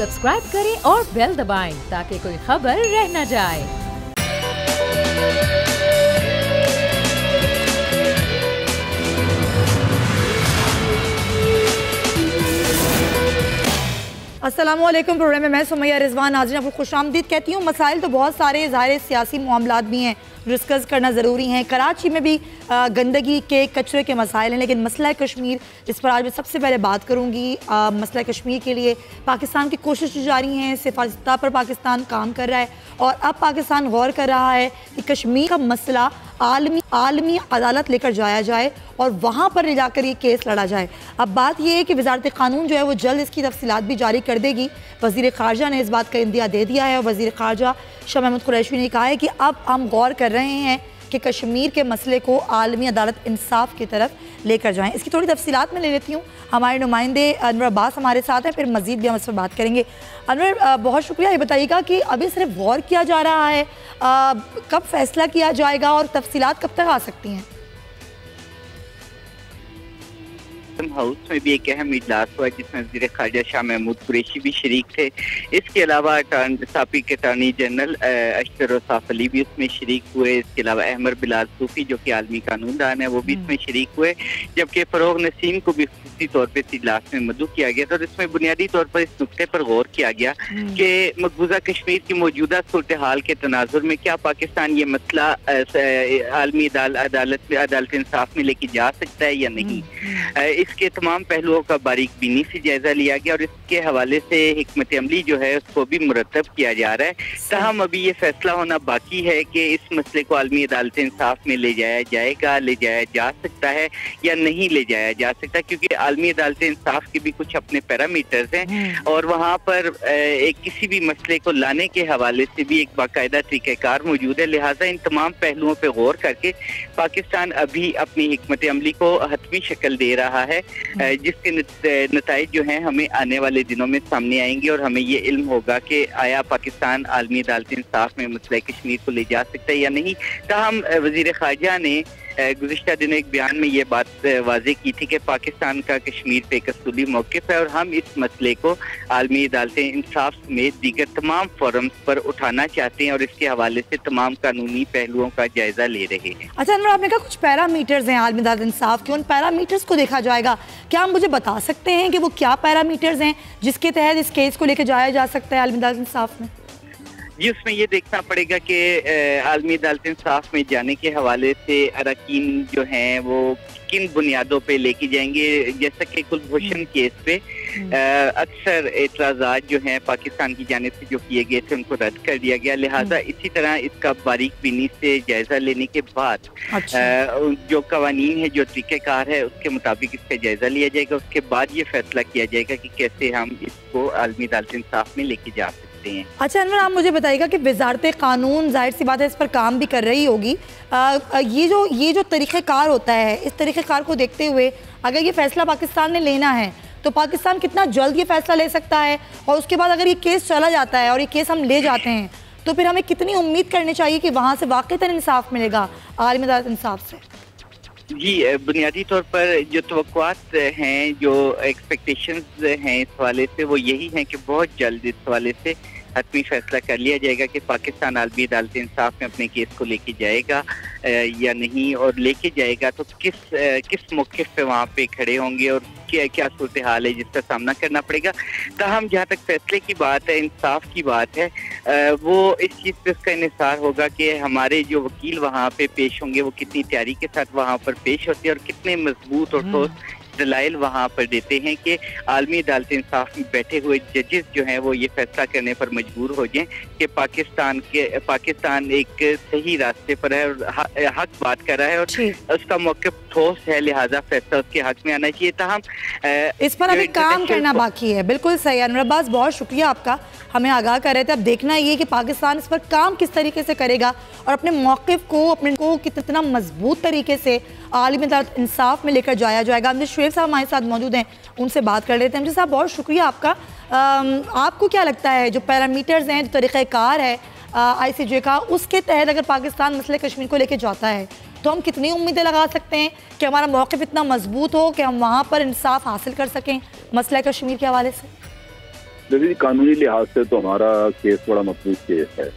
Subscribe करें और bell दबाएं ताकि कोई खबर रह न जाए। अस्सलामुअलैकुम। प्रोग्राम में मैं सुमैया रिजवान नाज़रीन आपको खुशामदीद कहती हूँ। मसाइल तो बहुत सारे ज़ाहिर सियासी मामलात भी हैं, डिस्कस करना ज़रूरी है। कराची में भी गंदगी के कचरे के मसाइल हैं, लेकिन मसला कश्मीर जिस पर आज मैं सबसे पहले बात करूँगी। मसला कश्मीर के लिए पाकिस्तान की कोशिश जारी हैं, सिफारत पर पाकिस्तान काम कर रहा है और अब पाकिस्तान गौर कर रहा है कि कश्मीर का मसला आलमी अदालत लेकर जाया जाए और वहाँ पर ले जाकर ये केस लड़ा जाए। अब बात यह है कि वजारत क़ानून जो है वो जल्द इसकी तफसीलात भी जारी कर देगी। वज़ीर ख़ारजा ने इस बात का इंदिया दे दिया है और वज़ीर ख़ारजा शाह महमूद कुरैशी ने कहा है कि अब हम गौर कर रहे हैं कि कश्मीर के मसले को आलमी अदालत इंसाफ की तरफ लेकर जाएँ। इसकी थोड़ी तफसीलात में ले लेती हूँ। हमारे नुमाइंदे अनवर अब्बास हमारे साथ हैं, फिर मज़ीद भी हम इस पर बात करेंगे। अनवर, बहुत शुक्रिया। ये बताइएगा कि अभी सिर्फ गौर किया जा रहा है, कब फैसला किया जाएगा और तफसीलात कब तक आ सकती हैं? हाउस में भी एक अहम इजलास हुआ जिसमें वज़ीर ख़ारजा शाह महमूद कुरैशी भी शरीक थे। इसके अलावा साबिक़ अटॉर्नी जनरल अशतर साफ अली भी उसमें शरीक हुए। इसके अलावा अहमद बिलाल सूफी जो कि आलमी कानूनदान है वो भी इसमें शरीक हुए, जबकि फ़रोग नसीम को भी खुसूसी तौर पर इस इजलास में मदऊ किया गया था। और इसमें बुनियादी तौर पर इस नुक्ते पर गौर किया गया कि मकबूजा कश्मीर की मौजूदा सूरत हाल के तनाजुर में क्या पाकिस्तान ये मसला आलमी अदालत इंसाफ में लेके जा सकता है या नहीं। इसके तमाम पहलुओं का बारीक बीनी से जायजा लिया गया और इसके हवाले से हिकमत अमली जो है उसको भी मुरतब किया जा रहा है। ताहम अभी ये फैसला होना बाकी है कि इस मसले को आलमी अदालत इंसाफ में ले जाया जाएगा, ले जाया जा सकता है या नहीं ले जाया जा सकता, क्योंकि आलमी अदालत इंसाफ के भी कुछ अपने पैरामीटर्स हैं और वहाँ पर एक किसी भी मसले को लाने के हवाले से भी एक बाकायदा तरीक़ाकार मौजूद है। लिहाजा इन तमाम पहलुओं पर गौर करके पाकिस्तान अभी अपनी हिकमत अमली को हतमी शक्ल दे रहा है, जिसके नताइज जो हैं हमें आने वाले दिनों में सामने आएंगे और हमें ये इल्म होगा कि आया पाकिस्तान आलमी अदालत इंसाफ में मसला कश्मीर को ले जा सकता है या नहीं। ताहम वज़ीर ख़ारजा ने गुज़िश्ता दिनों एक बयान में ये बात वाज़ेह की थी कि पाकिस्तान का कश्मीर पे एक असूली मौक़िफ़ है और हम इस मसले को आलमी अदालत इंसाफ समेत दीगर तमाम फोरम्स पर उठाना चाहते हैं और इसके हवाले से तमाम कानूनी पहलुओं का जायजा ले रहे हैं। अच्छा अनवर, आपने कहा कुछ पैरामीटर्स हैं आलमी अदालत इंसाफ के, उन पैरामीटर्स को देखा जाएगा। क्या आप मुझे बता सकते हैं कि वो क्या पैरामीटर्स हैं जिसके तहत इस केस को लेकर जाया जा सकता है आलमी अदालत इंसाफ में? जी, उसमें ये देखना पड़ेगा कि आलमी अदालत इंसाफ में जाने के हवाले से अरकान जो हैं वो किन बुनियादों पे लेके जाएंगे। जैसा कि कुलभूषण केस पे अक्सर एतराज़ात जो हैं पाकिस्तान की जानिब से जो किए गए थे उनको रद्द कर दिया गया। लिहाजा इसी तरह इसका बारीक बीनी से जायजा लेने के बाद जो कवानीन है, जो तरीक़ेकार है, उसके मुताबिक इसका जायजा लिया जाएगा। उसके बाद ये फैसला किया जाएगा कि कैसे हम इसको आलमी अदालत इंसाफ में लेके जा सकते हैं। अच्छा अनवर, आप मुझे बताइएगा कि वजारत क़ानून जाहिर सी बात है इस पर काम भी कर रही होगी। ये जो तरीक़ेकार होता है, इस तरीक़ेकार को देखते हुए अगर ये फैसला पाकिस्तान ने लेना है तो पाकिस्तान कितना जल्द ये फैसला ले सकता है, और उसके बाद अगर ये केस चला जाता है और ये केस हम ले जाते हैं तो फिर हमें कितनी उम्मीद करनी चाहिए कि वहाँ से वाक़ईतन इंसाफ मिलेगा आलमी अदालत इंसाफ से? जी, बुनियादी तौर पर जो तवक्कुआत हैं, जो एक्सपेक्टेशंस हैं इस हवाले से वो यही हैं कि बहुत जल्द इस हवाले से हतमी फैसला कर लिया जाएगा कि पाकिस्तान आलमी अदालत इंसाफ में अपने केस को लेके जाएगा या नहीं, और लेके जाएगा तो किस मौक़िफ़ पे वहाँ पे खड़े होंगे और क्या सूरत हाल है जिसका सामना करना पड़ेगा। ताहम जहाँ तक फैसले की बात है, इंसाफ की बात है, वो इस चीज़ पे उसका इन्हिसार होगा कि हमारे जो वकील वहाँ पे पेश होंगे वो कितनी तैयारी के साथ वहाँ पर पेश होते हैं और कितने मजबूत और ठोस दलाइल वहाँ पर देते हैं कि आलमी अदालत इंसाफ में बैठे हुए जजेस जो हैं वो ये फैसला करने पर मजबूर हो जाएं कि पाकिस्तान एक सही रास्ते पर है और हक बात कर रहा है और उसका मौक़िफ़ ठोस है, लिहाजा फैसला उसके हक में आना चाहिए। ताहम इस पर अभी काम करना बाकी है। बिल्कुल सही अनवर अब्बास, बहुत शुक्रिया आपका, हमें आगाह कर रहे थे। अब देखना ये कि पाकिस्तान इस पर काम किस तरीके से करेगा और अपने मौक़िफ़ को कितना मजबूत तरीके से आलमी अदालत इंसाफ में लेकर जाया जाएगा। हमने शुएब साहब हमारे साथ मौजूद हैं, उनसे बात कर लेते हैं। हमसे साहब, बहुत शुक्रिया आपका। आपको क्या लगता है जो पैरामीटर्स हैं, जो तरीक़ाकार है ICJ का, उसके तहत अगर पाकिस्तान मसले कश्मीर को लेकर जाता है तो हम कितनी उम्मीदें लगा सकते हैं कि हमारा मौक़िफ़ इतना मजबूत हो कि हम वहाँ पर इंसाफ हासिल कर सकें मसला कश्मीर के हवाले से? देखिए, कानूनी लिहाज से तो हमारा केस बड़ा मजबूत केस है।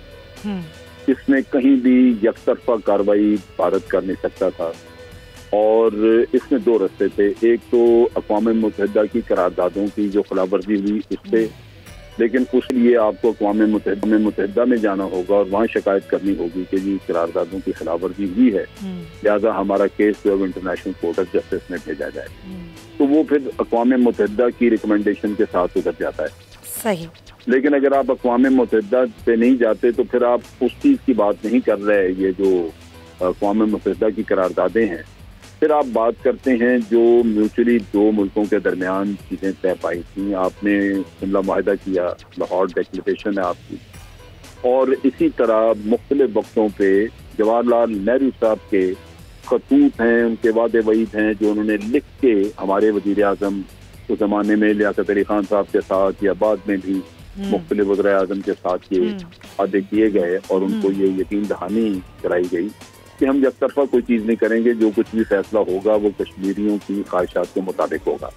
इसमें कहीं भी यकतरफा कार्रवाई भारत कर नहीं सकता था और इसमें दो रास्ते थे। एक तो अक़वाम मुत्तहिदा की करारदादों की जो खिलाफवर्जी हुई उस पर, लेकिन उसके लिए आपको अक़वाम मुत्तहिदा में जाना होगा और वहाँ शिकायत करनी होगी कि जी करारदादों की खिलाफवर्जी हुई है, लिहाजा हमारा केस जो है इंटरनेशनल कोर्ट ऑफ जस्टिस में भेजा जाए। तो वो फिर अक़वाम मुत्तहिदा की रिकमेंडेशन के साथ उधर जाता है। सही। लेकिन अगर आप अक़वाम मुत्तहिदा पे नहीं जाते तो फिर आप उस चीज़ की बात नहीं कर रहे। ये जो अक़वाम मुत्तहिदा की करारदादें हैं, फिर आप बात करते हैं जो म्यूचुअली दो मुल्कों के दरमियान चीज़ें तय पाई थी। आपने शिमला मुआहदा किया, लाहौर डिक्लेरेशन है आपकी, और इसी तरह मुख्तलिफ वक्तों पे जवाहरलाल नेहरू साहब के खतूत हैं, उनके वादे वईद हैं जो उन्होंने लिख के हमारे वज़ीर आज़म उस ज़माने में लियाकत अली खान साहब के साथ या बाद में भी मुख्तलिफ वज़ीर आज़म के साथ ये वादे किए गए और उनको ये यकीन दहानी कराई गई कि हम यकतरफा कोई चीज़ नहीं करेंगे, जो कुछ भी फैसला होगा वो कश्मीरियों की ख्वाहिशात के मुताबिक होगा।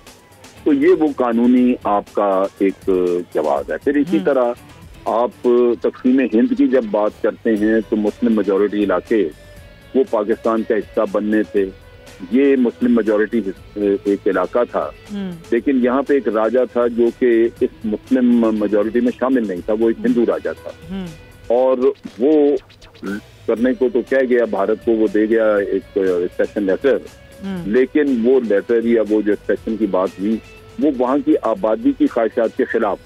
तो ये वो कानूनी आपका एक जवाब है। फिर इसी तरह आप तक़सीम हिंद की जब बात करते हैं तो मुस्लिम मेजॉरिटी इलाके वो पाकिस्तान का हिस्सा बनने थे। ये मुस्लिम मेजॉरिटी एक इलाका था, लेकिन यहाँ पे एक राजा था जो कि इस मुस्लिम मेजॉरिटी में शामिल नहीं था, वो एक हिंदू राजा था और वो करने को तो कह गया भारत को, वो दे गया एक एक्सेशन लेटर, लेकिन वो लेटर या वो जो एक्सेशन की बात हुई वो वहाँ की आबादी की ख्वाहिशात के खिलाफ,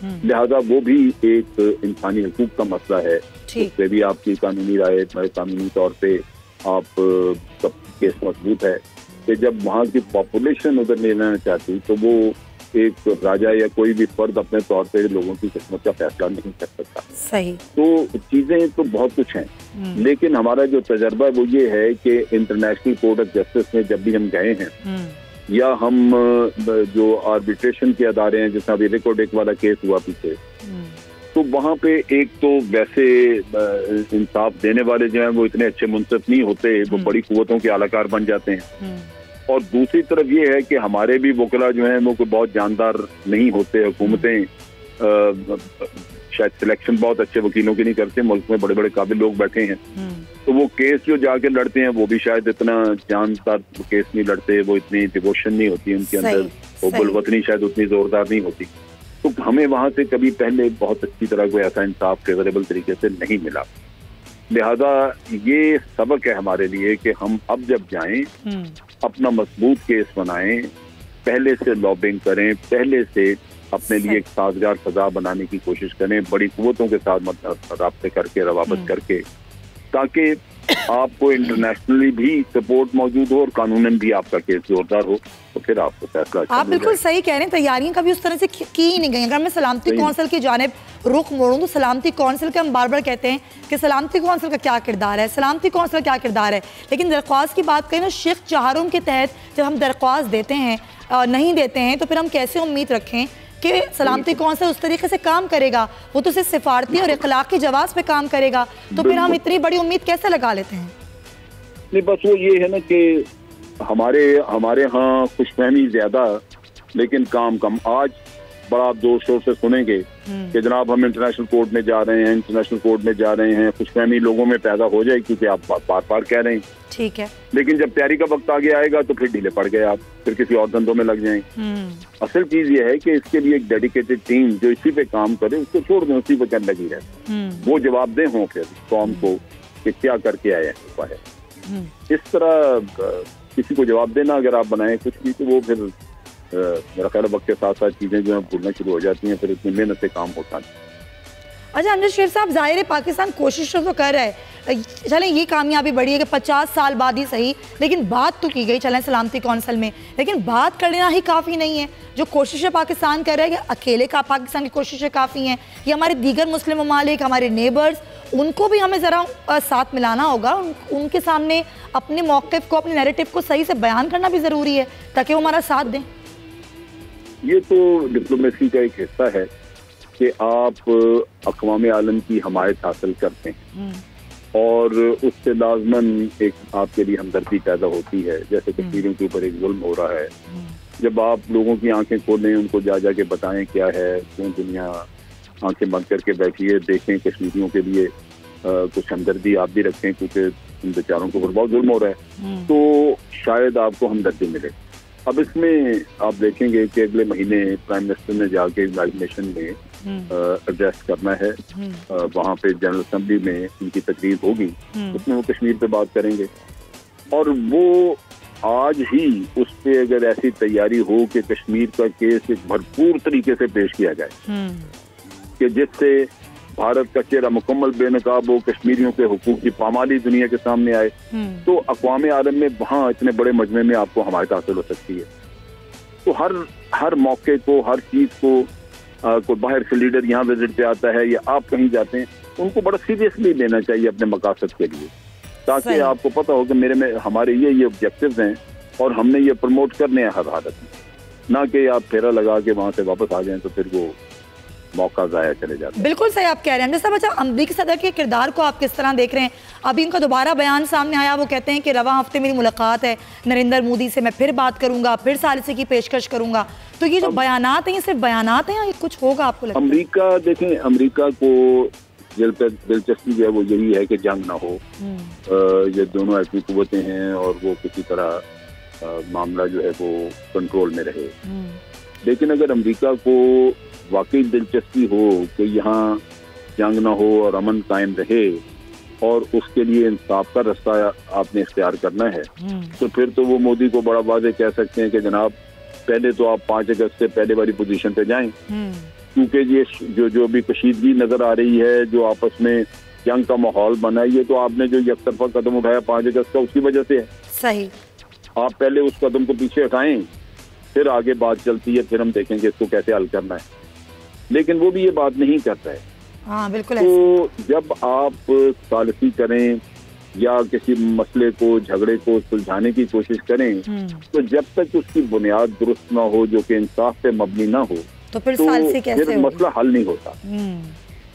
लिहाजा वो भी एक इंसानी हकूक का मसला है। उससे भी आपकी कानूनी राय, कानूनी तौर पे आप सब केस मजबूत है कि जब वहाँ की पॉपुलेशन उधर नहीं रहना चाहती तो वो एक राजा या कोई भी फर्द अपने तौर पे लोगों की किस्मत का फैसला नहीं कर सकता। सही। तो चीजें तो बहुत कुछ हैं, लेकिन हमारा जो तजर्बा वो ये है कि इंटरनेशनल कोर्ट ऑफ जस्टिस में जब भी हम गए हैं या हम जो आर्बिट्रेशन के अदारे हैं, जैसा अभी रिकॉर्डिक वाला केस हुआ पीछे, तो वहाँ पे एक तो वैसे इंसाफ देने वाले जो हैं वो इतने अच्छे मुंसिफ नहीं होते, वो बड़ी कुव्वतों के आलाकार बन जाते हैं। और दूसरी तरफ ये है कि हमारे भी वकला जो हैं वो कोई बहुत जानदार नहीं होते। हुकूमतें शायद सिलेक्शन बहुत अच्छे वकीलों की नहीं करते, मुल्क में बड़े बड़े काबिल लोग बैठे हैं, तो वो केस जो जाके लड़ते हैं वो भी शायद इतना जानदार केस नहीं लड़ते, वो इतनी डिवोशन नहीं होती उनके अंदर, वो बुलवतनी शायद उतनी जोरदार नहीं होती। तो हमें वहाँ से कभी पहले बहुत अच्छी तरह कोई ऐसा इंसाफ फेवरेबल तरीके से नहीं मिला। लिहाजा ये सबक है हमारे लिए कि हम अब जब जाएं अपना मजबूत केस बनाएं, पहले से लॉबिंग करें, पहले से अपने लिए एक साजगार सजा बनाने की कोशिश करें, बड़ी कुव्वतों के साथ राब्ते करके, रवाबत करके, ताकि आपको इंटरनेशनली भी सपोर्ट मौजूद हो और कानूनन भी आपका केस जोरदार हो, तो फिर आपको फैसला। आप बिल्कुल सही कह रहे हैं, तैयारियां कभी उस तरह से की ही नहीं गई। अगर मैं सलामती कौंसिल की जानिब रुख मोड़ूं तो सलामती कौंसिल के हम बार बार कहते हैं कि सलामती कौंसिल का क्या किरदार है, सलामती कौंसिल का क्या किरदार है, लेकिन दरख्वास्त की बात करें ना, शेख चहारुम के तहत जब हम दरख्वास्त देते हैं नहीं देते हैं तो फिर हम कैसे उम्मीद रखें कि सलामती कौंसिल उस तरीके से काम करेगा? वो तो सिर्फ सिफारती और इखलाकी जवाब पे काम करेगा, तो फिर हम इतनी बड़ी उम्मीद कैसे लगा लेते हैं? नहीं, बस वो ये है ना कि हमारे यहाँ खुशफहमी ज्यादा लेकिन काम कम। आज बड़ा आप जोर शोर से सुनेंगे कि जनाब हम इंटरनेशनल कोर्ट में जा रहे हैं, इंटरनेशनल कोर्ट में जा रहे हैं, खुशफहमी लोगों में पैदा हो जाए क्योंकि आप बार बार कह रहे हैं, ठीक है, लेकिन जब तैयारी का वक्त आगे आएगा तो फिर ढीले पड़ गए आप, फिर किसी और धंधों में लग जाएं। असल चीज ये है कि इसके लिए एक डेडिकेटेड टीम जो इसी पे काम करे, उसको छोड़ दें, उसी पे लगी रहे, वो जवाब दें हों फिर कौम को कि क्या करके आए हैं। इस तरह किसी को जवाब देना अगर आप बनाए कुछ भी, तो वो फिर मेरा ख्याल वक्त के साथ साथ चीजें जो है भूलना शुरू हो जाती हैं, फिर इतनी मेहनत से काम होता है। अच्छा अमजद शेर साहब, जाहिर है पाकिस्तान कोशिश तो कर रहा है, चलें ये कामयाबी बड़ी है कि 50 साल बाद ही सही, लेकिन बात तो की गई चलें सलामती कौंसिल में, लेकिन बात करना ही काफ़ी नहीं है। जो कोशिशें पाकिस्तान कर रहा है, अकेले का पाकिस्तान की कोशिशें काफ़ी हैं, ये हमारे दीगर मुस्लिम ममालिक, हमारे नेबर्स, उनको भी हमें ज़रा साथ मिलाना होगा, उनके सामने अपने मौक़िफ़ को, अपने नैरेटिव को सही से बयान करना भी ज़रूरी है ताकि वो हमारा साथ दें। ये तो डिप्लोमेसी का एक हिस्सा है कि आप अक़वाम आलम की हमायत हासिल करते हैं और उससे लाज़मन एक आपके लिए हमदर्दी पैदा होती है। जैसे कश्मीरियों के ऊपर एक जुल्म हो रहा है जब आप लोगों की आंखें खोलें, उनको जा जाके बताएं क्या है, क्यों दुनिया आंखें बंद करके बैठी है, देखें कश्मीरियों के लिए कुछ हमदर्दी आप भी रखें, क्योंकि उन बेचारों के ऊपर बहुत जुल्म हो रहा है, तो शायद आपको हमदर्दी मिले। अब इसमें आप देखेंगे कि अगले महीने प्राइम मिनिस्टर ने जाके यूनाइटेड नेशन में एड्रेस करना है, वहाँ पे जनरल असेंबली में उनकी तकरीर होगी, उसमें वो कश्मीर पे बात करेंगे। और वो आज ही उस पे अगर ऐसी तैयारी हो कि कश्मीर का केस एक भरपूर तरीके से पेश किया जाए कि जिससे भारत का चेहरा मुकम्मल बेनकाब हो, कश्मीरियों के हुकूक की पामाली दुनिया के सामने आए, तो अक़वाम आलम में वहाँ इतने बड़े मजमे में आपको हमायत हासिल हो सकती है। तो हर मौके को, हर चीज को, कोई बाहर से लीडर यहाँ विजिट पे आता है या आप कहीं जाते हैं, उनको बड़ा सीरियसली लेना चाहिए अपने मकासद के लिए, ताकि आपको पता हो कि मेरे में हमारे ये ऑब्जेक्टिव्स हैं और हमने ये प्रमोट करने हैं हर हालत में, ना कि आप फेरा लगा के वहाँ से वापस आ जाएं तो फिर वो मौका जाया चले जाते हैं। बिल्कुल सही आप कह रहे हैं। जैसा बच्चा अमरीकी सदर के किरदार को आप किस तरह देख रहे हैं? अभी उनका दोबारा बयान सामने आया, वो कहते हैं कि रवा हफ्ते मेरी मुलाकात है नरेंद्र मोदी से, मैं फिर बात करूंगा, फिर सालिसी की पेशकश करूंगा। तो ये जो बयानात हैं, ये सिर्फ बयानात हैं या कुछ होगा आपको लगता है? अमरीका देखें, अमरीका को दिलचस्पी जो है वो यही है कि जंग ना हो, ये दोनों ऐसी कुव्वतें हैं और वो किसी तरह मामला जो है वो कंट्रोल में रहे। लेकिन अगर अमरीका को वाकई दिलचस्पी हो कि यहाँ जंग ना हो और अमन कायम रहे और उसके लिए इंसाफ का रास्ता आपने इख्तियार करना है, तो फिर तो वो मोदी को बड़ा वाज़ेह कह सकते हैं कि जनाब पहले तो आप 5 अगस्त से पहले वाली पोजीशन पे जाएं, क्योंकि ये जो भी कशीदगी नजर आ रही है, जो आपस में जंग का माहौल बना है, ये तो आपने जो एकतरफा कदम उठाया 5 अगस्त का, उसकी वजह से है। सही, आप पहले उस कदम को पीछे हटाएं, फिर आगे बात चलती है, फिर हम देखेंगे इसको कैसे हल करना है। लेकिन वो भी ये बात नहीं करता है। हाँ, बिल्कुल। तो जब आप सालिसी करें या किसी मसले को, झगड़े को सुलझाने की कोशिश करें, तो जब तक उसकी बुनियाद दुरुस्त ना हो, जो कि इंसाफ पे मबनी ना हो, तो फिर कैसे मसला हल नहीं होता।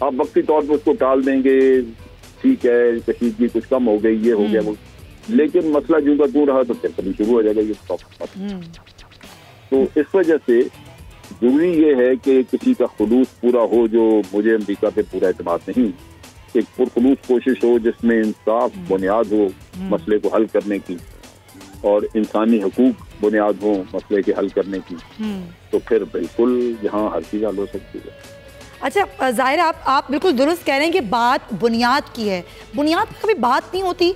आप वक्ती तौर पर उसको टाल देंगे, ठीक है कशीदगी कुछ कम हो गई, ये हो गया वो, लेकिन मसला जूं का तू रहा तो फिर कभी शुरू हो जाएगा ये। तो इस वजह से जरूरी ये है कि किसी का खुलूस पूरा हो, जो मुझे अमेरिका पे पूरा एतमाद नहीं, एक पुरखुलूस कोशिश हो जिसमें इंसाफ बुनियाद हो मसले को हल करने की और इंसानी हकूक बुनियाद हो मसले के हल करने की, तो फिर बिल्कुल यहाँ हर चीज़ हल हो सकती है। अच्छा ज़ाहिर, आप बिल्कुल दुरुस्त कह रहे हैं कि बात बुनियाद की है। बुनियाद पर कभी बात नहीं होती,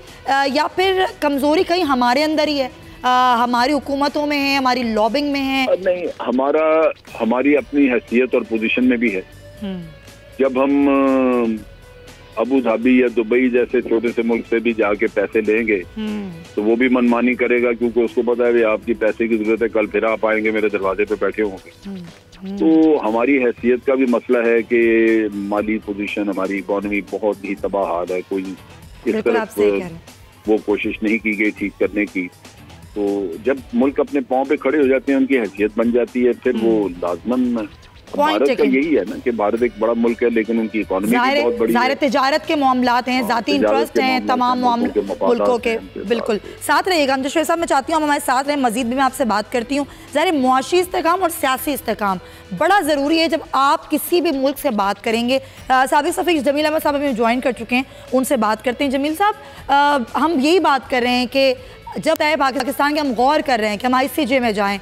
या फिर कमज़ोरी कहीं हमारे अंदर ही है, हमारी हुकूमतों में है, हमारी लॉबिंग में है? नहीं, हमारी अपनी हैसियत और पोजीशन में भी है। जब हम अबू धाबी या दुबई जैसे छोटे से मुल्क से भी जाके पैसे लेंगे तो वो भी मनमानी करेगा, क्योंकि उसको पता है आपकी पैसे की जरूरत है, कल फिर आप आएंगे मेरे दरवाजे पे बैठे होंगे। तो हमारी हैसियत का भी मसला है कि माली पोजीशन, हमारी इकॉनमी बहुत ही तबाह हाल है, कोई इस तरफ वो कोशिश नहीं की गई ठीक करने की। तो जब मुल्क अपने पाँव पे खड़े हो जाते हैं, उनकी हैसियत बन जाती है, फिर वो लाजमन भारत का यही है ना कि भारत एक बड़ा मुल्क है, लेकिन उनकी इकॉनमी भी बहुत बड़ी है। तिजारत के मामलात हैं, जाती इंटरेस्ट हैं तमाम मुल्कों के। बिल्कुल, साथ रहिएगा अंजुशेर साहब, मैं चाहती हूँ हम हमारे साथ रहें, मजीद भी मैं आपसे बात करती हूँ। ज़ाहिर मुआशी इस्तेहकाम और सियासी इस्तेहकाम बड़ा ज़रूरी है जब आप किसी भी मुल्क से बात करेंगे। साबिक सफ़ीर जमील अहमद साहब हमें ज्वाइन कर चुके हैं, उनसे बात करते हैं। जमील साहब, हम यही बात कर रहे हैं कि जब तय पाकिस्तान के हम गौर कर रहे हैं कि हम ICJ में जाएं,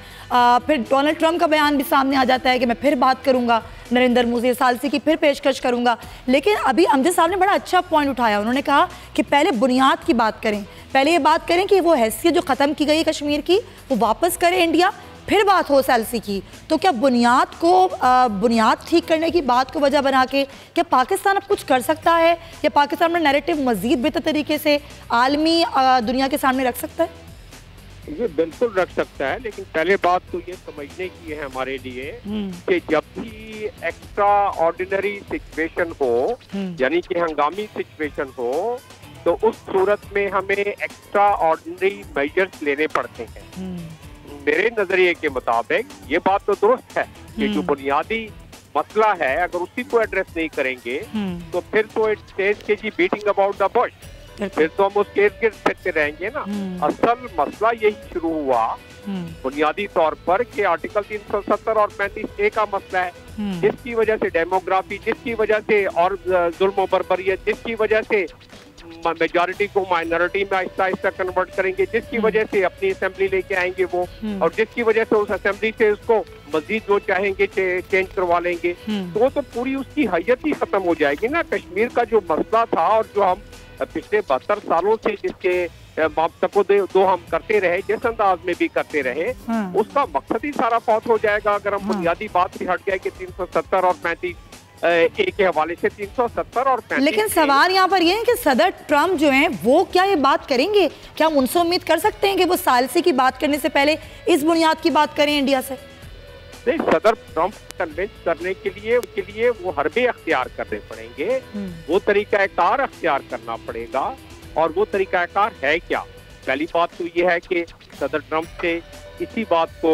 फिर डोनाल्ड ट्रंप का बयान भी सामने आ जाता है कि मैं फिर बात करूंगा नरेंद्र मोदी सालिसी की, फिर पेशकश करूंगा। लेकिन अभी अमजद साहब ने बड़ा अच्छा पॉइंट उठाया, उन्होंने कहा कि पहले बुनियाद की बात करें, पहले ये बात करें कि वो हैसियत जो ख़त्म की गई है कश्मीर की वो वापस करें इंडिया, फिर बात हो सालिसी की। तो क्या बुनियाद ठीक करने की बात को वजह बना के क्या पाकिस्तान अब कुछ कर सकता है, या पाकिस्तान में नैरेटिव मजीद बेहतर तरीके से आलमी दुनिया के सामने रख सकता है? ये बिल्कुल रख सकता है, लेकिन पहले बात तो ये समझने की है हमारे लिए कि जब भी एक्स्ट्रा ऑर्डिनरी सिचुएशन हो, यानी कि हंगामी सिचुएशन हो, तो उस सूरत में हमें एक्स्ट्रा ऑर्डिनरी मेजर्स लेने पड़ते हैं। मेरे नजरिए के मुताबिक ये बात तो दुरुस्त है कि जो बुनियादी मसला है अगर उसी को एड्रेस नहीं करेंगे तो फिर तो इट सेज कि जी बीटिंग अबाउट द बुश, फिर तो हम उसके इर्द गिर्द फिरते रहेंगे ना। असल मसला यही शुरू हुआ बुनियादी तौर पर कि आर्टिकल 370 और 35A का मसला है, जिसकी वजह से डेमोग्राफी, जिसकी वजह से और जुल्म बर्बरियत, जिसकी वजह से मेजॉरिटी को माइनॉरिटी में आहिस्ता आहिस्ता कन्वर्ट करेंगे, जिसकी वजह से अपनी असेंबली लेके आएंगे वो, और जिसकी वजह से उस असेंबली से उसको मजीद वो चाहेंगे चेंज करवा लेंगे, तो पूरी उसकी हैयत ही खत्म हो जाएगी ना। कश्मीर का जो मसला था और जो हम पिछले 72 सालों से जिसके दो हम करते रहे, जिस अंदाज में भी करते रहे, उसका मकसद ही सारा फौत हो जाएगा अगर हम बुनियादी बात से हट गए कि 370 और 35A के हवाले से 370 और 35। लेकिन सवाल यहाँ पर यह है कि सदर ट्रम्प जो हैं वो क्या ये बात करेंगे? क्या हम उनसे उम्मीद कर सकते हैं कि वो सालसी की बात करने से पहले इस बुनियाद की बात करें इंडिया से? नहीं, सदर ट्रम्प कन्विंस करने के लिए वो हरबे अख्तियार करने पड़ेंगे, वो तरीकाकार अख्तियार करना पड़ेगा। और वो तरीकाकार है क्या? पहली बात तो ये है कि सदर ट्रम्प से इसी बात को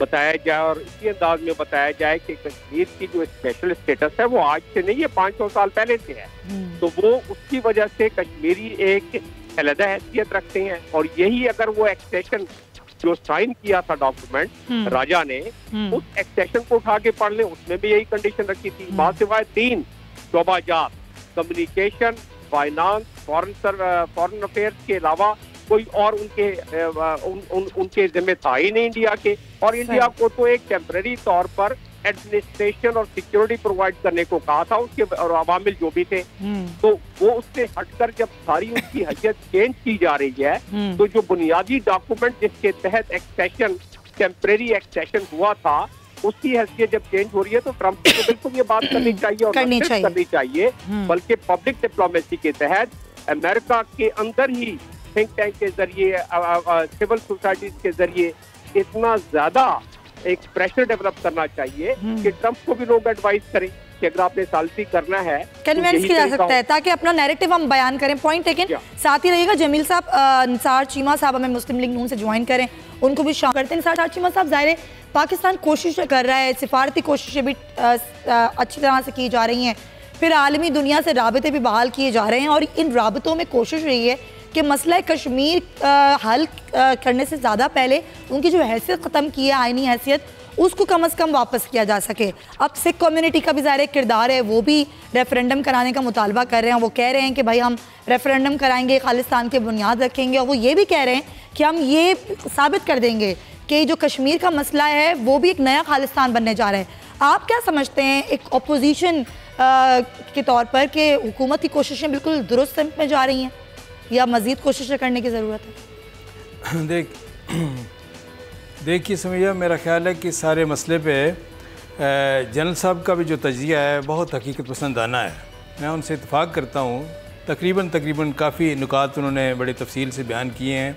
बताया जाए और इसी अंदाज में बताया जाए कि कश्मीर की जो स्पेशल स्टेटस है वो आज से नहीं है, 500 साल पहले से है। तो वो उसकी वजह से कश्मीरी एक अलग हैसियत रखते हैं, और यही अगर वो एक्सटेंशन जो साइन किया था डॉक्यूमेंट राजा ने, उस एक्सटेंशन को उठा के पढ़ ले, उसमें भी यही कंडीशन रखी थी। बात सिवाय 3 शोबाजात, कम्युनिकेशन, फाइनेंस, फॉरेन अफेयर्स के अलावा कोई और उनके जिम्मे था ही नहीं इंडिया के। और इंडिया को तो एक टेम्पररी तौर पर एडमिनिस्ट्रेशन और सिक्योरिटी प्रोवाइड करने को कहा था उसके, और अवामिल जो भी थे, तो वो उससे हटकर जब सारी उसकी हैसियत चेंज की जा रही है, तो जो बुनियादी डॉक्यूमेंट जिसके तहत एक्सेशन, टेम्पररी एक्सेशन हुआ था, उसकी हैसियत जब चेंज हो रही है, तो ट्रम्प को तो बिल्कुल ये बात करनी चाहिए और करनी चाहिए। बल्कि पब्लिक डिप्लोमेसी के तहत अमेरिका के अंदर ही थिंक टैंक के जरिए, सिविल सोसाइटीज के जरिए इतना ज्यादा एक प्रेशर डेवलप करना चाहिए कि ट्रम्प को भी लोग एडवाइस करें कि अगर आपने सालसी करना है, कन्विंस किया जा सकता है ताकि अपना नैरेटिव हम बयान करें। Point taken. साथ ही रहिएगा जमील साहब, निसार चीमा साहब हमें मुस्लिम लीग नून से ज्वाइन करें, उनको भी शामिल करते हैं। निसार चीमा साहब, ज़ाहिर है पाकिस्तान कोशिश कर रहा है, सिफारती कोशिशें भी अच्छी तरह से की जा रही हैं, फिर आलमी दुनिया से राबते भी बहाल किए जा रहे हैं, और इन राबतों में कोशिश रही है कि मसला कश्मीर हल करने से ज़्यादा पहले उनकी जो हैसियत ख़त्म की है, आइनी हैसियत, उसको कम से कम वापस किया जा सके। अब सिख कम्युनिटी का भी ज़ाहिर किरदार है, वो भी रेफरेंडम कराने का मुतालबा कर रहे हैं। वो कह रहे हैं कि भाई हम रेफरेंडम कराएंगे, खालिस्तान के बुनियाद रखेंगे, और वो ये भी कह रहे हैं कि हम ये साबित कर देंगे कि जो कश्मीर का मसला है वो भी एक नया खालिस्तान बनने जा रहा है। आप क्या समझते हैं एक अपोजिशन के तौर पर कि हुकूमत की कोशिशें बिल्कुल दुरुस्त सिमत में जा रही हैं या मज़ीद कोशिशें करने की ज़रूरत है? देखिए समैया, मेरा ख्याल है कि सारे मसले पे जनरल साहब का भी जो तजिया है बहुत हकीकत पसंदाना है। मैं उनसे इत्तेफाक करता हूँ। तकरीबन काफ़ी नुकात उन्होंने बड़े तफसील से बयान किए हैं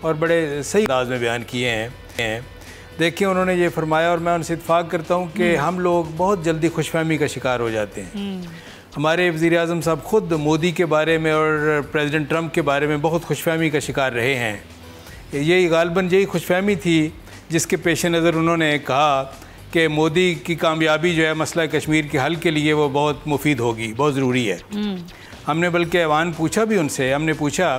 और बड़े सही अंदाज में बयान किए हैं। देखिए, उन्होंने ये फरमाया और मैं उनसे इत्तेफाक करता हूँ कि हम लोग बहुत जल्दी खुशफहमी का शिकार हो जाते हैं। हमारे वज़ीर आज़म साहब ख़ुद मोदी के बारे में और प्रेसिडेंट ट्रंप के बारे में बहुत खुशफहमी का शिकार रहे हैं। ये गालिबन यही खुशफहमी थी जिसके पेश नज़र उन्होंने कहा कि मोदी की कामयाबी जो है मसला कश्मीर के हल के लिए वो बहुत मुफीद होगी, बहुत ज़रूरी है। हमने बल्कि ऐवान पूछा भी उनसे, हमने पूछा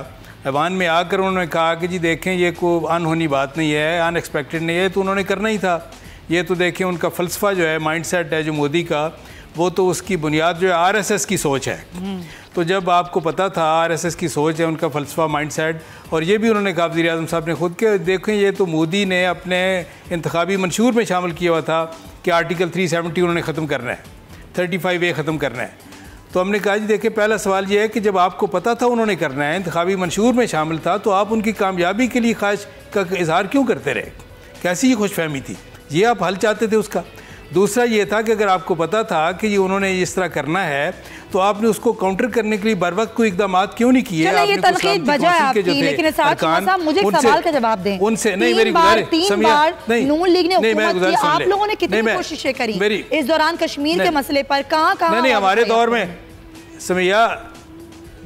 ऐवान में आकर, उन्होंने कहा कि जी देखें ये कोई अनहोनी बात नहीं है, अनएक्सपेक्टेड नहीं है, तो उन्होंने करना ही था। ये तो देखें उनका फ़लसफ़ा जो है, माइंडसेट है जो मोदी का, वो तो उसकी बुनियाद जो है आरएसएस की सोच है। तो जब आपको पता था आरएसएस की सोच है, उनका फ़लसफ़ा माइंडसेट, और ये भी उन्होंने कहा वज़ीर आज़म साहब ने खुद के, देखें ये तो मोदी ने अपने इंतखाबी मंशूर में शामिल किया हुआ था कि आर्टिकल 370 उन्होंने ख़त्म करना है, 35A ख़त्म करना है। तो हमने कहा जी देखिए, पहला सवाल ये है कि जब आपको पता था उन्होंने करना है, इंतखाबी मंशूर में शामिल था, तो आप उनकी कामयाबी के लिए ख्वाहिश का इजहार क्यों करते रहे? कैसी ये खुशफहमी थी? ये आप हल चाहते थे उसका? दूसरा ये था कि अगर आपको पता था कि ये उन्होंने इस तरह करना है, तो आपने उसको काउंटर करने के लिए बर वक्त कोई इकदाम क्यों नहीं किए? ये तनकीद बजा है आपकी, लेकिन साहब मुझे एक सवाल का जवाब दें। उनसे नहीं, मेरी तीन बार नून लीग ने हुकूमत की, आप लोगों ने कितनी कोशिशें करी इस दौरान कश्मीर के मसले पर? कहाँ नहीं, हमारे दौर में समैया,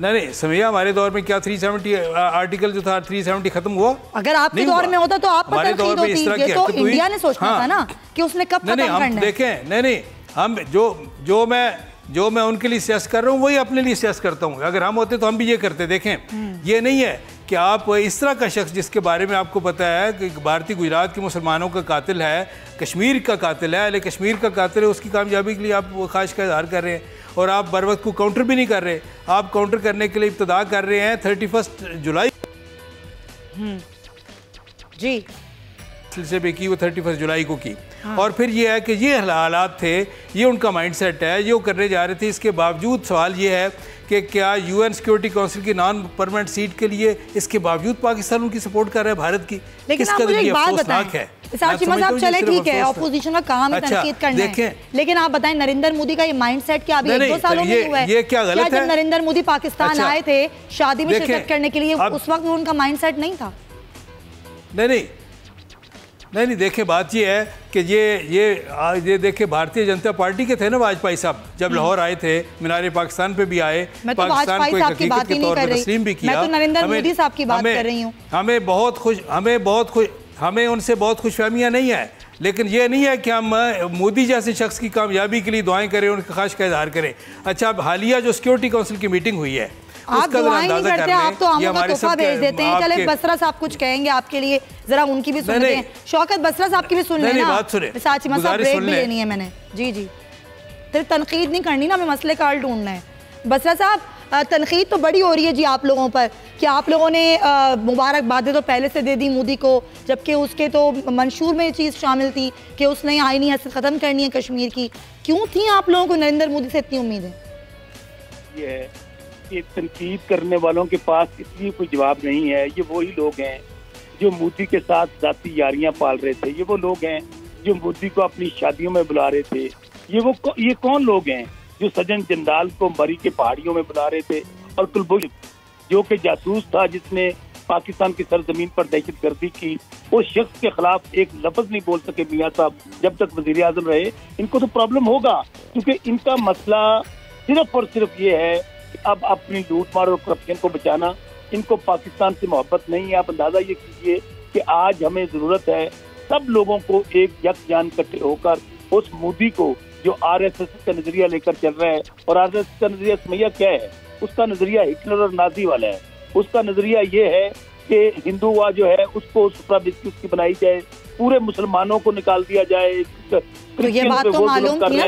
नहीं समैया, हमारे दौर में क्या 370 आर्टिकल जो था 370 खत्म हुआ? अगर आपके दौर में होता तो आप पर तनकीद होती, ये तो इंडिया ने सोचना था ना कि उसने कब खत्म करना है। देखें, नहीं हम जो मैं उनके लिए सियासत कर रहा हूँ वही अपने लिए सियासत करता हूँ। अगर हम होते तो हम भी ये करते। देखें, ये नहीं है कि आप इस तरह का शख्स जिसके बारे में आपको पता है कि भारतीय गुजरात के मुसलमानों का कातिल है, कश्मीर का कातिल है, अले कश्मीर का कातिल है, उसकी कामयाबी के लिए आप वो ख्वाहिश का इजहार कर रहे हैं और आप बर वक्त को काउंटर भी नहीं कर रहे। आप काउंटर करने के लिए इब्तदा कर रहे हैं 31 जुलाई जी से भी की, वो 31 जुलाई को की। हाँ। और फिर ये है कि ये हालात थे, ये उनका माइंडसेट है, ये वो करने जा रहे थे। इसके बावजूद सवाल ये है कि क्या यूएन सिक्योरिटी काउंसिल की नॉन परमानेंट सीट के लिए इसके बावजूद पाकिस्तान उनकी सपोर्ट कर रहा है भारत की? लेकिन आप मुझे एक बात बताएं, साहब चले ठीक है, ऑपोजिशन का काम है तनकीद करना है, लेकिन आप बताएं नरेंद्र मोदी का ये माइंडसेट क्या अभी 1-2 सालों में हुआ है? ये क्या गलत है? जब नरेंद्र मोदी पाकिस्तान आए थे शादी में शिरकत करने के लिए, उस वक्त उनका माइंडसेट नहीं था? नहीं, देखें बात ये है कि ये देखें भारतीय जनता पार्टी के थे ना वाजपेयी साहब, जब लाहौर आए थे, मीनार पाकिस्तान पे भी आए, पाकिस्तान को एक हकीकत के तौर पर तस्लीम भी किया। मैं तो नरेंद्र मोदी साहब की बात कर रही हूँ। हमें उनसे बहुत खुशफहमियाँ नहीं है, लेकिन ये नहीं है कि हम मोदी जैसे शख्स की कामयाबी के लिए दुआएं करें, उनकी ख्वाहिश का इजहार करें। अच्छा, अब हालिया जो सिक्योरिटी काउंसिल की मीटिंग हुई है, आप दुआएं नहीं करते, आप तो आमों का तोहफा भेज देते हैं। चले बसरा साहब कुछ कहेंगे आपके लिए, जरा उनकी भी सुनते हैं। शौकत बसरा साहब की भी सुन लेना, साचिमा साहब ब्रेक भी लेनी है मैंने। जी सिर्फ तनकीद नहीं करनी ना, हमें मसले का हल ढूंढना है। बसरा साहब, तनकीद तो बड़ी हो रही है जी आप लोगों पर कि आप लोगों ने मुबारकबादें तो पहले से दे दी मोदी को, जबकि उसके तो मंशूर में ये चीज़ शामिल थी कि उसने आईनी हैसियत ख़त्म करनी है कश्मीर की। क्यों थी आप लोगों को नरेंद्र मोदी से इतनी उम्मीदें? ये है कि तनकीद करने वालों के पास इसलिए कोई जवाब नहीं है। ये वही लोग हैं जो मोदी के साथ जाती यारियां पाल रहे थे, ये वो लोग हैं जो मोदी को अपनी शादियों में बुला रहे थे, ये कौन लोग हैं जो सजन जंदाल को मरी के पहाड़ियों में बुला रहे थे, और कुलभूषण जो कि जासूस था जिसने पाकिस्तान की सरजमीन पर दहशतगर्दी की, उस शख्स के खिलाफ एक लफ्ज नहीं बोल सके मियाँ साहब जब तक वजीर आजम रहे। इनको तो प्रॉब्लम होगा, क्योंकि इनका मसला सिर्फ और सिर्फ ये है कि अब अपनी लूट मार और करप्शन को बचाना। इनको पाकिस्तान से मोहब्बत नहीं है। आप अंदाजा ये कीजिए कि आज हमें जरूरत है सब लोगों को एक यकजान इकट्ठे होकर उस मोदी को जो आरएसएस का नजरिया लेकर चल रहा है, और आरएसएस का नजरिया समैया क्या है? उसका नजरिया हिटलर और नाजी वाला है। उसका नजरिया ये है कि हिंदुआ जो है उसको सुपरा बिस्कुट की बनाई जाए, पूरे मुसलमानों को निकाल दिया जाए। तो ये बात तो मालूम थी ना,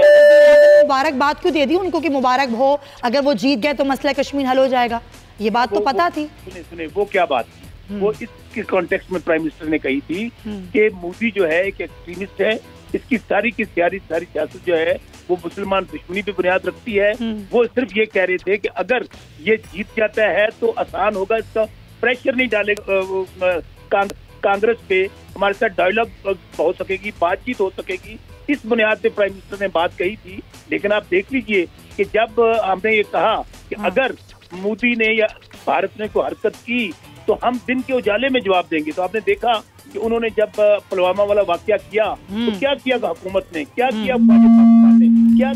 मुबारकबाद क्यों दे दी उनको कि मुबारक हो, अगर वो जीत गए तो मसला कश्मीर हल हो जाएगा? ये बात तो पता थी। सुने वो क्या बात थी? वो इसके कॉन्टेक्स्ट में प्राइम मिनिस्टर ने कही थी कि मोदी जो है एक एक्सट्रीमिस्ट है, इसकी सारी की सारी सियासत जो है वो मुसलमान दुश्मनी पे बुनियाद रखती है। वो सिर्फ ये कह रहे थे कि अगर ये जीत जाता है तो आसान होगा, इसका प्रेशर नहीं डालेगा कांग्रेस पे, हमारे साथ डायलॉग हो सकेगी, बातचीत हो सकेगी। इस बुनियाद पे प्राइम मिनिस्टर ने बात कही थी। लेकिन आप देख लीजिए कि जब हमने ये कहा कि अगर मोदी ने या भारत ने कोई हरकत की तो हम दिन के उजाले में जवाब देंगे, तो आपने देखा कि उन्होंने जब पुलवामा वाला वाकया किया तो क्या किया हुकूमत ने, क्या किया पाकिस्तान ने, क्या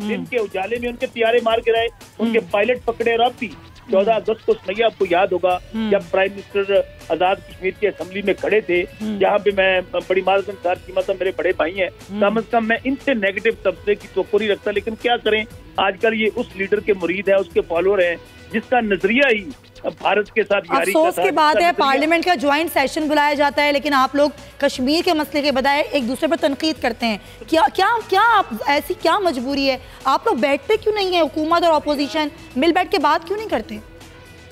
दिन के उजाले में उनके तियारे मार गिराए, उनके पायलट पकड़े। और अब भी 14 अगस्त को समैया आपको याद होगा जब प्राइम मिनिस्टर आजाद कश्मीर की असेंबली में खड़े थे, जहाँ पे मैं बड़ी माजरत मेरे बड़े भाई हैं, कम से कम मैं इनसे नेगेटिव तबसरे की तो नहीं रखता, लेकिन क्या करें आजकल ये उस लीडर के मुरीद है, उसके फॉलोअर हैं जिसका नजरिया ही भारत के साथ यारी का था। अफसोस की बात है पार्लियामेंट का ज्वाइंट सेशन बुलाया जाता है, लेकिन आप लोग कश्मीर के मसले के बजाय एक दूसरे पर तनकीद करते हैं। क्या ऐसी क्या मजबूरी है? आप लोग बैठते क्यों नहीं है? हुकूमत और अपोजिशन मिल बैठ के बात क्यों नहीं करते?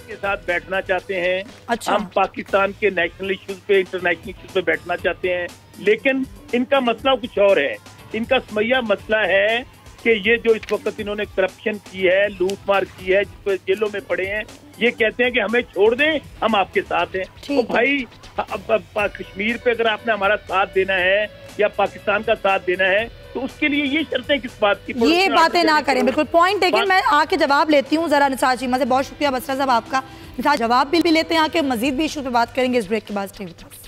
के साथ बैठना चाहते हैं। अच्छा। हम पाकिस्तान के नेशनल इश्यूज पे, इंटरनेशनल इश्यूज पे बैठना चाहते हैं, लेकिन इनका मसला कुछ और है। इनका समैया मसला है कि ये जो इस वक्त इन्होंने करप्शन की है, लूट मार की है, जिस पर जेलों में पड़े हैं, ये कहते हैं कि हमें छोड़ दें, हम आपके साथ हैं। तो भाई कश्मीर पे अगर आपने हमारा साथ देना है या पाकिस्तान का साथ देना है तो उसके लिए ये शर्तें किस बात की? ये बातें ना करें, बिल्कुल पॉइंट टेकन। मैं आके जवाब लेती हूँ जरा निसार चीमा से। बहुत शुक्रिया बसरा साहब आपका। निसार जवाब भी लेते हैं आके, मजीद भी इशू पे बात करेंगे इस ब्रेक के बाद। Stay with us.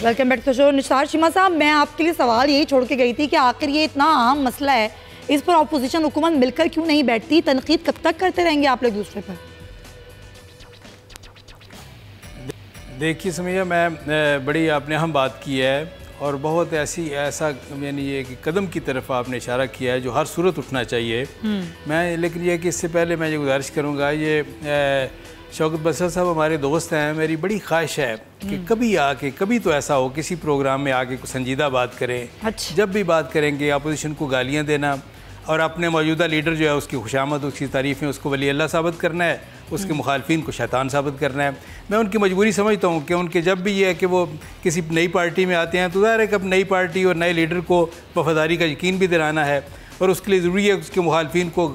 Welcome back to show. Nisar Cheema sahab, मैं आपके लिए सवाल यही छोड़ के गई थी कि आखिर ये इतना आम मसला है, इस पर अपोजिशन हुकूमत मिलकर क्यों नहीं बैठती? तनकीद कब तक करते रहेंगे आप लोग दूसरे पर? देखिए समझिए, मैं बड़ी आपने अहम बात की है और बहुत ऐसा यानी ये कि कदम की तरफ आपने इशारा किया है जो हर सूरत उठना चाहिए। मैं लेकिन ये कि इससे पहले मैं ये गुजारिश करूँगा, ये शौकत बसर साहब हमारे दोस्त हैं, मेरी बड़ी ख्वाहिश है कि कभी तो ऐसा हो किसी प्रोग्राम में आके कुछ संजीदा बात करें। अच्छा। जब भी बात करेंगे अपोजिशन को गालियाँ देना और अपने मौजूदा लीडर जो है उसकी खुशामद, उसकी तारीफ़ें, उसको वली अल्लाह साबित करना है, उसके मुखालफिन को शैतान साबित करना है। मैं उनकी मजबूरी समझता हूँ कि उनके जब भी ये है कि वो किसी नई पार्टी में आते हैं तो ज़ाहिर है कि अब नई पार्टी और नए लीडर को वफादारी का यकीन भी दिलाना है और उसके लिए ज़रूरी है उसके मुखालफिन को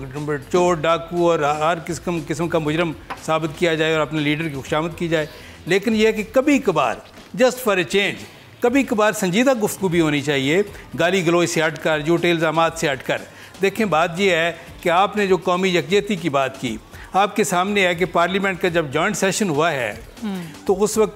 चोर, डाकू और हर किस्म का मुजरम साबित किया जाए और अपने लीडर की खुशामद की जाए। लेकिन यह है कि कभी कभार जस्ट फॉर ए चेंज कभी कभार संजीदा गुफ्तगू भी होनी चाहिए, गाली गलोच से हटकर, झूठे इल्ज़ामात से हटकर। देखें, बात यह है कि आपने जो कौमी यकजहती की बात की, आपके सामने है कि पार्लियामेंट का जब जॉइंट सेशन हुआ है तो उस वक्त